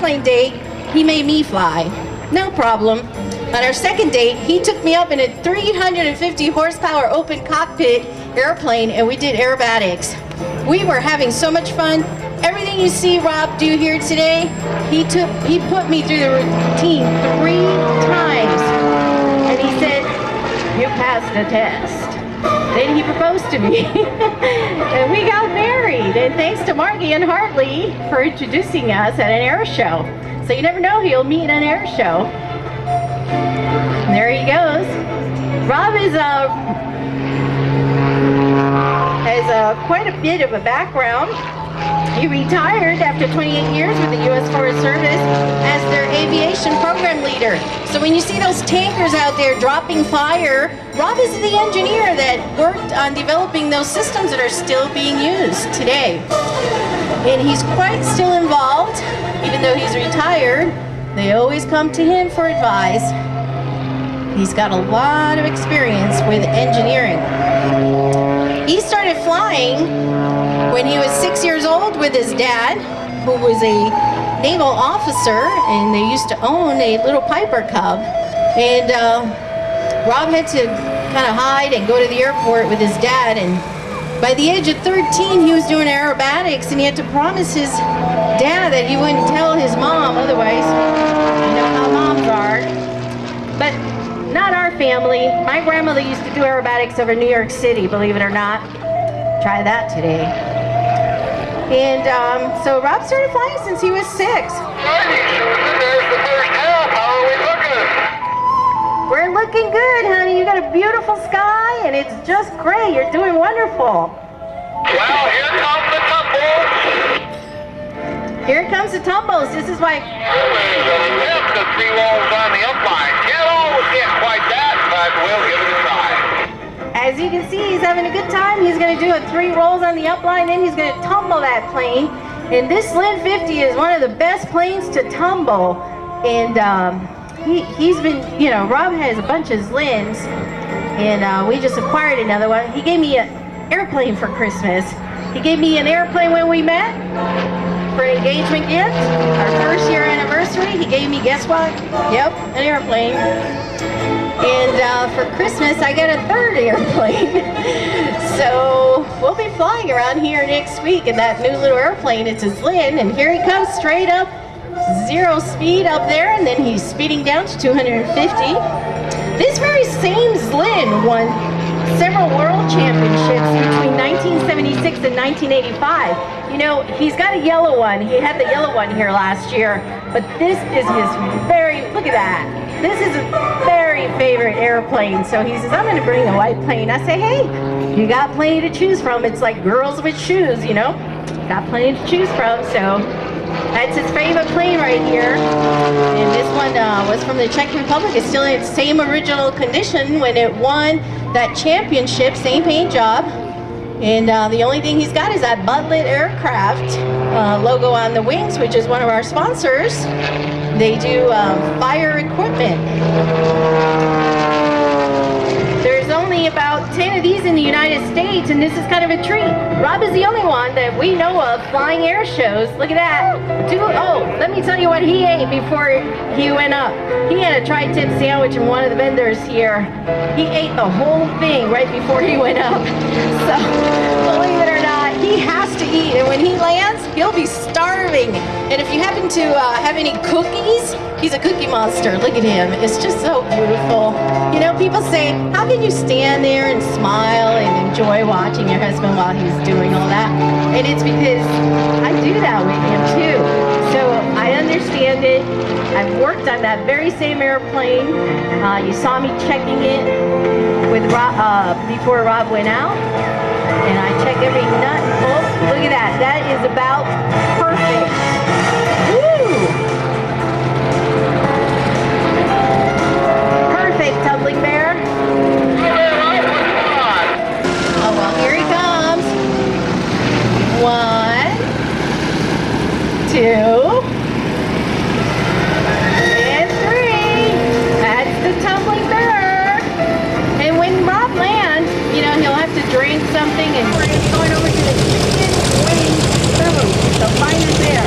airplane date, he made me fly. No problem. On our second date, he took me up in a 350 horsepower open cockpit airplane and we did aerobatics. We were having so much fun. Everything you see Rob do here today, he put me through the routine 3 times. And he said, "You passed the test." Then he proposed to me. And we got married. And thanks to Margie and Hartley for introducing us at an air show. So you never know who you'll meet at an air show. And there he goes. Rob is has quite a bit of a background. He retired after 28 years with the U.S. Forest Service as their aviation program leader. So when you see those tankers out there dropping fire, Rob is the engineer that worked on developing those systems that are still being used today. And he's quite still involved, even though he's retired. They always come to him for advice. He's got a lot of experience with engineering. He started flying when he was 6 years old with his dad, who was a naval officer, and they used to own a little Piper Cub. And Rob had to kind of hide and go to the airport with his dad. And by the age of 13, he was doing aerobatics, and he had to promise his dad that he wouldn't tell his mom, otherwise, you know how moms are. But not our family. My grandmother used to do aerobatics over New York City, believe it or not. Try that today. And so Rob started flying since he was 6. There's the first half. How are we looking? We're looking good, honey. You got a beautiful sky, and it's just great. You're doing wonderful. Well, here comes the tumbles. Here comes the tumbles. This is why. Lift the 3 rolls on the upline. Can't always get quite that, but we'll give it a try. As you can see, he's having a good time. He's going to do a 3 rolls on the upline, then he's going to tumble that plane. And this Zlin 50 is one of the best planes to tumble. And he's been, you know, Rob has a bunch of Zlins, and we just acquired another one. He gave me an airplane for Christmas. He gave me an airplane when we met for an engagement gift. Our 1st year anniversary, he gave me, guess what? Yep, an airplane. And for Christmas, I got a 3rd airplane. So we'll be flying around here next week in that new little airplane. It's a Zlin, and here he comes straight up, 0 speed up there, and then he's speeding down to 250. This very same Zlin won several world championships between 1976 and 1985. You know, he's got a yellow one. He had the yellow one here last year, but this is his look at that. This is his very favorite airplane. So he says, I'm going to bring a white plane. I say, hey, you got plenty to choose from. It's like girls with shoes, you know. Got plenty to choose from, so that's his favorite plane right here. And this one was from the Czech Republic. It's still in its same original condition when it won that championship, same paint job. And the only thing he's got is that Budlet Aircraft logo on the wings, which is one of our sponsors. They do fire equipment. There's only about 10 of these in the United States, and this is kind of a treat. Rob is the only one that we know of flying air shows. Look at that. Oh, let me tell you what he ate before he went up. He had a tri-tip sandwich from one of the vendors here. He ate the whole thing right before he went up. So, believe it or not, he has to eat. And when he lands, he'll be starving. And if you happen to have any cookies, he's a cookie monster. Look at him. It's just so beautiful. You know, people say, how can you stand there and smile and enjoy watching your husband while he's doing all that? And it's because I do that with him too. So I understand it. I've worked on that very same airplane. You saw me checking it with Rob, before Rob went out. And I check every nut and bolt. Look at that. That is about perfect. Woo! Perfect, Tumbling Bear. Oh, well, here he comes. 1, 2, and 3. That's the Tumbling Bear. And when Rob lands, you know, he'll have to drink something, and we're going over to the chicken wing food. So find us there.